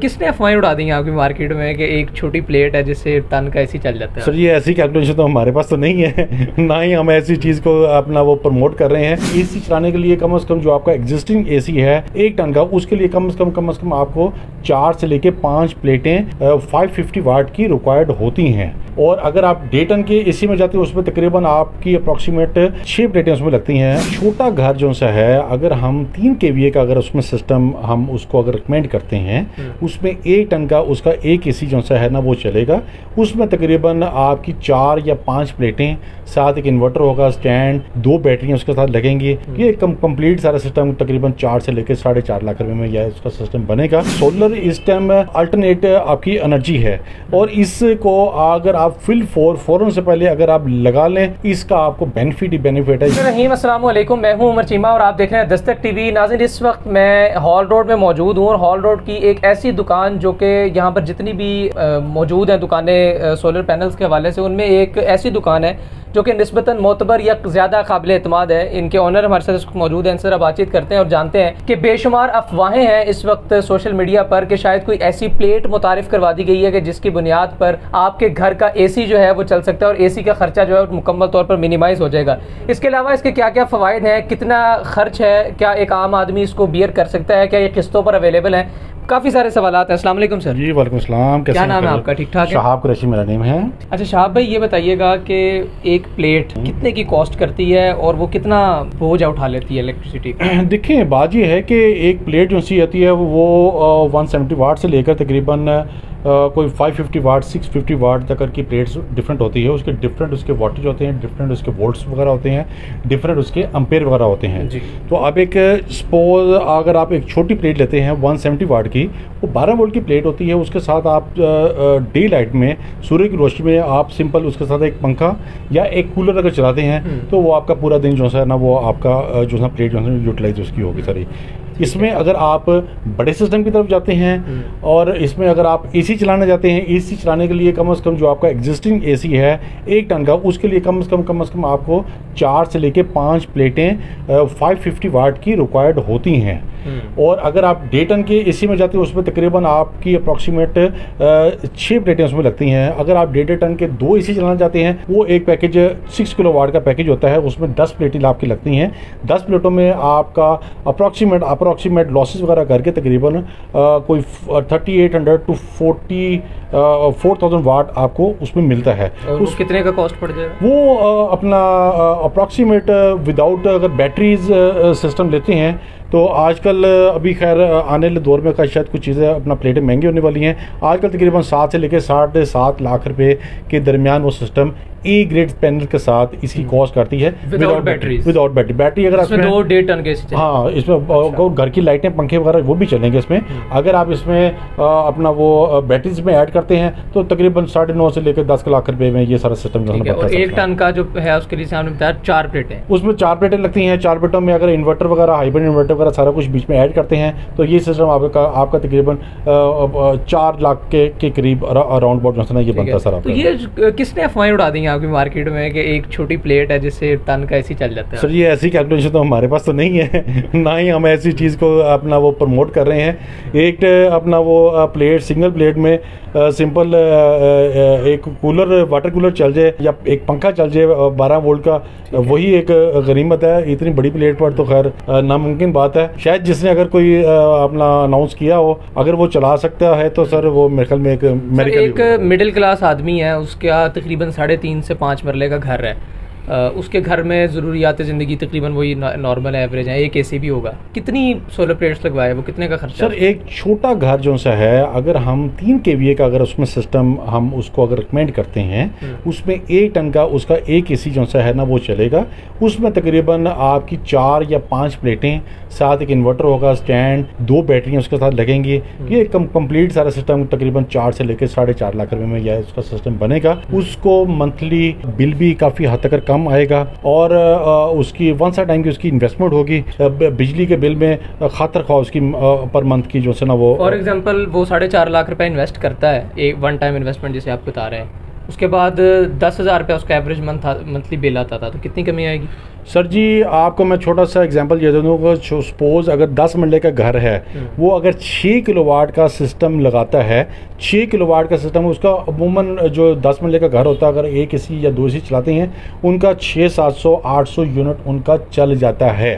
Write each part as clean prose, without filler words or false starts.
किसने अफवाहें उड़ा दी हैं आपकी मार्केट में कि एक छोटी प्लेट है जिससे टन का एसी चल जाता है? सर ये ऐसी कैलकुलेशन तो हमारे पास तो नहीं है ना ही हम ऐसी चीज़ को अपना वो प्रमोट कर रहे हैं। एसी चलाने के लिए कम से कम जो आपका एग्जिस्टिंग एसी है 1 टन का, उसके लिए कम से कम आपको 4 से लेके 5 प्लेटें 550 वाट की रिक्वायर्ड होती हैं। और अगर आप 1.5 टन के एसी में जाते हैं उसमें तकरीबन आपकी अप्रॉक्सीमेट 6 प्लेटें उसमें लगती हैं। छोटा घर जो सा है, अगर हम 3 kVA का अगर उसमें सिस्टम हम उसको अगर रिकमेंड करते हैं, उसमें 1 टन का उसका एक एसी जो सा है ना वो चलेगा। उसमें तकरीबन आपकी 4 या 5 प्लेटें, साथ एक इन्वर्टर होगा, स्टैंड, 2 बैटरियां उसके साथ लगेंगी। ये कंप्लीट सारा सिस्टम तकरीबन 4 से लेकर 4.5 लाख रुपए में यह उसका सिस्टम बनेगा। सोलर इस टाइम अल्टरनेट आपकी एनर्जी है और इसको अगर आप फौरन से पहले अगर आप लगा लें, इसका आपको बेनिफिट ही बेनिफिट है। रहीम अस्सलाम वालेकुम, मैं हूं उमर चीमा और आप देख रहे हैं दस्तक टीवी। नाज़रीन, इस वक्त मैं हॉल रोड में मौजूद हूं और हॉल रोड की एक ऐसी दुकान जो कि यहाँ पर जितनी भी मौजूद हैं दुकानें सोलर पैनल्स के हवाले से, उनमें एक ऐसी दुकान है जो कि निस्बतन मोतबर या ज़्यादा काबिल एतमाद है। इनके ऑनर हमारे साथ इस वक्त मौजूद हैं, इनसे बातचीत करते हैं और जानते हैं कि बेशुमार अफवाहें हैं इस वक्त सोशल मीडिया पर कि शायद कोई ऐसी प्लेट मुतारिफ करवा दी गई है कि जिसकी बुनियाद पर आपके घर का एसी जो है वो चल सकता है और एसी का खर्चा जो है वो मुकम्मल तौर पर मिनिमाइज हो जाएगा। इसके अलावा इसके क्या क्या फ़वाइद हैं, कितना खर्च है, क्या एक आम आदमी इसको बियर कर सकता है, क्या ये किस्तों पर अवेलेबल है, काफ़ी सारे सवालात हैं। अस्सलाम वालेकुम सर। जी वालेकुम सलाम। क्या नाम है आपका? ठीक ठाक है? शहाब कुरैशी मेरा नेम है। अच्छा शहाब भाई, ये बताइएगा कि एक प्लेट कितने की कॉस्ट करती है और वो कितना बोझ उठा लेती है इलेक्ट्रिसिटी का? देखिए बात ये है कि एक प्लेट जो सी आती है वो 170 वाट से लेकर तकरीबन कोई 550 वाट 650 वाट तक की प्लेट्स डिफरेंट होती है। उसके डिफरेंट उसके वाटेज होते हैं, डिफरेंट उसके वोल्ट्स वगैरह होते हैं, डिफरेंट उसके एम्पेयर वगैरह होते हैं जी। तो आप एक सपोज अगर आप एक छोटी प्लेट लेते हैं 170 वाट की, वो 12 वोल्ट की प्लेट होती है। उसके साथ आप डे लाइट में सूर्य की रोशनी में आप सिंपल उसके साथ एक पंखा या एक कूलर अगर चलाते हैं तो वो आपका पूरा दिन जो है ना वो आपका जो है प्लेट जो है यूटिलाइज उसकी होगी सारी। इसमें अगर आप बड़े सिस्टम की तरफ जाते हैं और इसमें अगर आप एसी चलाना चाहते हैं, एसी चलाने के लिए कम से कम जो आपका एग्जिस्टिंग एसी है 1 टन का, उसके लिए कम से कम आपको 4 से लेके 5 प्लेटें 550 वाट की रिक्वायर्ड होती हैं। और अगर आप 1.5 टन के एसी में जाते हैं उसमें तकरीबन आपकी अप्रॉक्सीमेट 6 प्लेटें उसमें लगती हैं। अगर आप 1.5 टन के 2 एसी चलाना चाहते हैं, वो एक पैकेज 6 किलो वाट का पैकेज होता है, उसमें 10 प्लेटें आपकी लगती हैं। 10 प्लेटों में आपका अप्रॉक्सीमेट लॉसेस वगैरह करके तकरीबन कोई 3800 टू 4000 वाट आपको उसमें मिलता है। और उस कितने का कॉस्ट पड़ जाएगा? वो अपना अप्रॉक्सीमेट विदाउट अगर बैटरीज सिस्टम लेते हैं तो आजकल अभी खैर आने वाले दौर में शायद कुछ चीज़ें अपना प्लेटें महंगी होने वाली हैं। आजकल तकरीबन 7 से लेकर 7.5 लाख रुपए के दरमियान वो सिस्टम ए ग्रेड पैनल के साथ इसकी कॉस्ट करती है विदाउट बैटरी अगर इसमें 2-1.5 टन के हाँ इसमें घर की लाइटें पंखे वगैरह वो भी चलेंगे इसमें। अगर आप इसमें अपना वो बैटरीज में ऐड करते हैं तो तकरीबन 9.5 से लेकर 10 लाख रुपए में ये सारा सिस्टम जो है। और 1 टन का जो है उसके लिए आपने बताया 4 प्लेटें, उसमें 4 प्लेटें लगती हैं। 4 प्लेटों में अगर इन्वर्टर वगैरह हाइब्रिड इन्वर्टर वगैरह सारा कुछ बीच में ऐड करते हैं तो ये सिस्टम आपका तकरीबन 4 लाख के करीब अराउंड अबाउट जो है ये बनता है सर। तो ये किसने अफवाहें उड़ा दी हैं आपकी मार्केट में कि एक छोटी प्लेट है जिससे टन का एसी चल जाता है? सर ये ऐसी कैलकुलेशन तो हमारे पास तो नहीं है ना ही हम ऐसी चीज़ को अपना वो प्रमोट कर रहे हैं। एक अपना वो प्लेट सिंगल प्लेट में सिंपल एक कूलर वाटर कूलर चल जाए या एक पंखा चल जाए 12 वोल्ट का, वही एक गनीमत है। इतनी बड़ी प्लेट पर तो खैर नामुमकिन बात है। शायद जिसने अगर कोई अपना अनाउंस किया हो, अगर वो चला सकता है तो सर वो मेरे ख्याल में एक मिडिल क्लास आदमी है, उसका तकरीबन 3.5 से 5 मरले का घर है, उसके घर में ज़रूरियात ज़िंदगी तकरीबन वही नॉर्मल एवरेज है, एक एसी भी होगा। कितनी सोलर प्लेट्स लगवाए, वो कितने का खर्चा? सर एक छोटा घर जो सा है, अगर हम 3 kVA का अगर उसमें सिस्टम हम उसको अगर रिकमेंड करते हैं, उसमें 1 टन का उसका एक एसी जो सा है ना वो चलेगा। उसमें तकरीबन आपकी 4 या 5 प्लेटें, साथ एक इन्वर्टर होगा, स्टैंड, 2 बैटरियां उसके साथ लगेंगी। ये कंप्लीट सारा सिस्टम तकरीबन 4 से लेकर 4.5 लाख रुपए में यह उसका सिस्टम बनेगा। उसको मंथली बिल भी काफ़ी हद तक कम आएगा और उसकी 1 साइड टाइम की उसकी इन्वेस्टमेंट होगी। बिजली के बिल में खातर खा उसकी पर मंथ की जो है ना वो फॉर एग्जांपल वो 4.5 लाख रुपए इन्वेस्ट करता है, एक 1 टाइम इन्वेस्टमेंट जिसे आप बता रहे हैं, उसके बाद 10,000 रुपया उसका एवरेज मंथली बिल आता था, तो कितनी कमी आएगी? सर जी आपको मैं छोटा सा एग्जांपल दे दूँ, सपोज अगर 10 मरले का घर है, वो अगर 6 किलोवाट का सिस्टम लगाता है, 6 किलोवाट का सिस्टम, उसका अमूमन जो 10 मरले का घर होता है, अगर एक एसी या 2 एसी चलाते हैं, उनका 600-700-800 यूनिट उनका चल जाता है।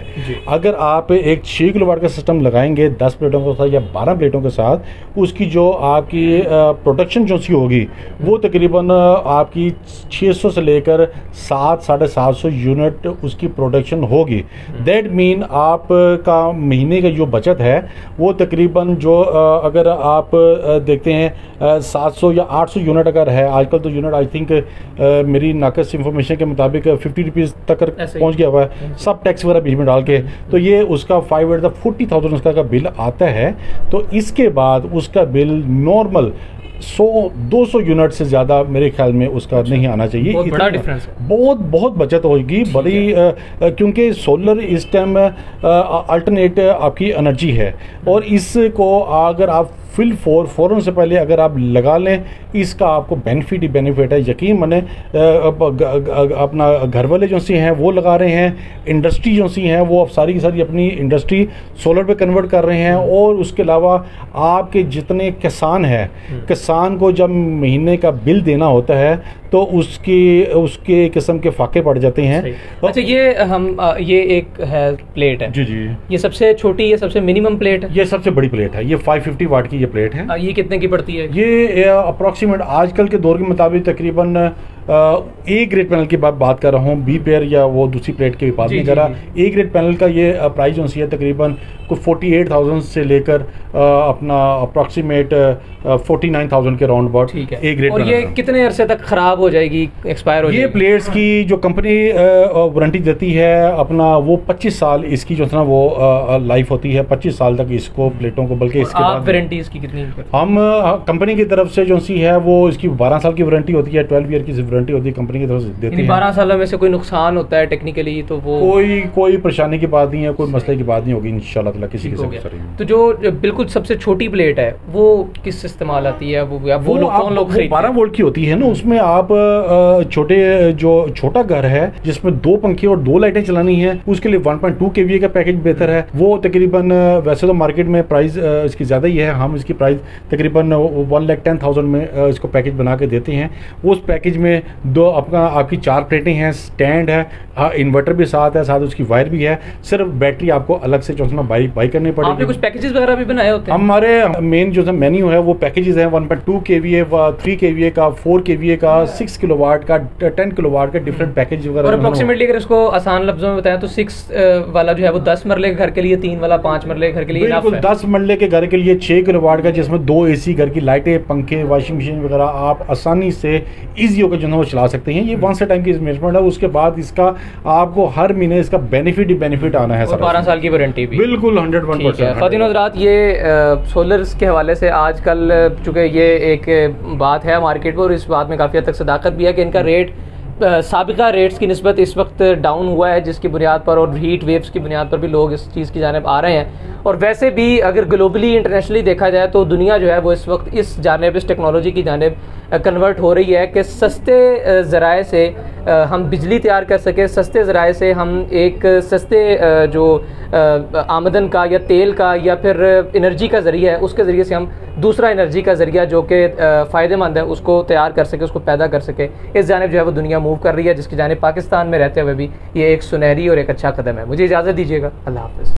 अगर आप एक 6 किलोवाट का सिस्टम लगाएंगे 10 प्लेटों के साथ या 12 प्लेटों के साथ, उसकी जो आपकी प्रोडक्शन जो सी होगी वो तकरीबन आपकी 600 से लेकर 700-750 यूनिट उसकी प्रोडक्शन होगी। दैट मीन आपका महीने का जो बचत है वो तकरीबन जो अगर आप देखते हैं 700 या 800 यूनिट अगर है, आजकल तो यूनिट आई थिंक मेरी नाकस इंफॉर्मेशन के मुताबिक 50 रुपीज़ तक पहुंच गया हुआ है, सब टैक्स वगैरह बीच में डाल के, तो ये उसका 40,000 उसका बिल आता है। तो इसके बाद उसका बिल नॉर्मल 100-200 यूनिट से ज़्यादा मेरे ख्याल में उसका नहीं आना चाहिए। बहुत बड़ा डिफरेंस है, बहुत बचत होगी बड़ी, क्योंकि सोलर इस टाइम अल्टरनेट आपकी एनर्जी है, और इसको अगर आप फ़ौरन से पहले अगर आप लगा लें, इसका आपको बेनिफिट ही बेनिफिट है। यकीन माने अपना घर वाले जो सी हैं वो लगा रहे हैं, इंडस्ट्री जो सी हैं वो अब सारी की सारी अपनी इंडस्ट्री सोलर पे कन्वर्ट कर रहे हैं, और उसके अलावा आपके जितने किसान हैं, किसान को जब महीने का बिल देना होता है तो उसके किस्म के फाके पड़ जाते हैं। अच्छा, ये एक है प्लेट है जी, ये सबसे छोटी, ये सबसे मिनिमम प्लेट है, ये सबसे बड़ी प्लेट है, ये 550 वाट की ये प्लेट है। ये कितने की पड़ती है? ये अप्रॉक्सीमेट आजकल के दौर के मुताबिक तकरीबन ए ग्रेड पैनल की बात कर रहा हूँ, बी पेयर या वो दूसरी प्लेट की बात नहीं कर रहा। ए ग्रेड पैनल का ये प्राइस जो है तकरीबन कोई 48,000 से लेकर अपना अप्रॉक्सीमेट 49,000 के राउंड अबाउट ए ग्रेड। और ये कितने अरसे तक खराब हो जाएगी, एक्सपायर हो जाएगी? ये प्लेट्स की जो कंपनी वारंटी देती है अपना, वो 25 साल इसकी जो है ना वो लाइफ होती है, 25 साल तक इसको प्लेटों को, बल्कि इसके बाद वारंटी इसकी कितनी? हम कंपनी की तरफ से जो सी है वो इसकी 12 साल की वारंटी होती है, 12 ईयर की वारंटी होती है, कंपनी की तरफ से देती है। 12 सालों में से कोई नुकसान होता है टेक्निकली तो वो कोई परेशानी की बात नहीं है, कोई मसले की बात नहीं होगी इंशाल्लाह ताला किसी के साथ। तो जो बिल्कुल सबसे छोटी प्लेट है वो किस इस्तेमाल आती है? वो कौन लोग खरीदते हैं? 12 वोल्ट की होती है ना, उसमें आप छोटा घर है जिसमें 2 पंखे और 2 लाइटें चलानी है, उसके लिए 1.2 kVA का पैकेज बेहतर है। वो तकरीबन वैसे तो मार्केट में प्राइस इसकी ज़्यादा ही है, हम इसकी प्राइस तकरीबन 1,10,000 में इसको पैकेज बना के देते हैं। उस पैकेज में आपकी 4 प्लेटें हैं, स्टैंड है, इन्वर्टर भी साथ है, साथ उसकी वायर भी है, सिर्फ बैटरी आपको अलग से जो है बाई करनी पड़ेगी। आपने कुछ पैकेजेस वगैरह भी बनाए होते हैं? हमारे मेन जो मेन्यू है वो पैकेजेस हैं 1.2 kVA, 3 kVA का, 4 kVA का, 6 किलोवाट का, 10 किलोवाट का, डिफरेंट पैकेज वगैरह। और अप्रोक्सीमेटली अगर इसको आसान लफ्जों में बताएं तो 6 वाला जो है वो 10 मरले के घर के लिए, 3 वाला 5 मरले के घर के लिए बिल्कुल 10 मरले के घर के लिए 6 किलोवाट का, जिसमें 2 AC, घर की लाइटें, पंखे, वॉशिंग मशीन वगैरह आप आसानी से ईजी होकर जो है वो चला सकते हैं। ये 1 से टाइम की इन्वेस्टमेंट है, उसके बाद इसका आपको हर महीने इसका बेनिफिट ही बेनिफिट आना है। 12 साल की वारंटी भी बिल्कुल 101%। ख़वातीन हज़रात, ये सोलर्स के हवाले से आजकल चूँकि ये एक बात है मार्केट में, और इस बात में काफ़ी हद तक सदाकत भी है कि इनका रेट साबिका रेट्स की निस्बत इस वक्त डाउन हुआ है, जिसकी बुनियाद पर और हीट वेव्स की बुनियाद पर भी लोग इस चीज़ की जानिब आ रहे हैं। और वैसे भी अगर ग्लोबली इंटरनेशनली देखा जाए तो दुनिया जो है वो इस वक्त इस जानिब, इस टेक्नोलॉजी की जानिब कन्वर्ट हो रही है कि सस्ते ज़राए से हम बिजली तैयार कर सकें, सस्ते ज़राए से हम एक सस्ते जो आमदन का या तेल का या फिर एनर्जी का ज़रिया है, उसके ज़रिए से हम दूसरा एनर्जी का ज़रिया जो कि फ़ायदेमंद है उसको तैयार कर सके, उसको पैदा कर सके। इस जानिब जो है वो दुनिया मूव कर रही है, जिसकी जानिब पाकिस्तान में रहते हुए भी ये एक सुनहरी और एक अच्छा कदम है। मुझे इजाज़त दीजिएगा, अल्लाह हाफ़िज़।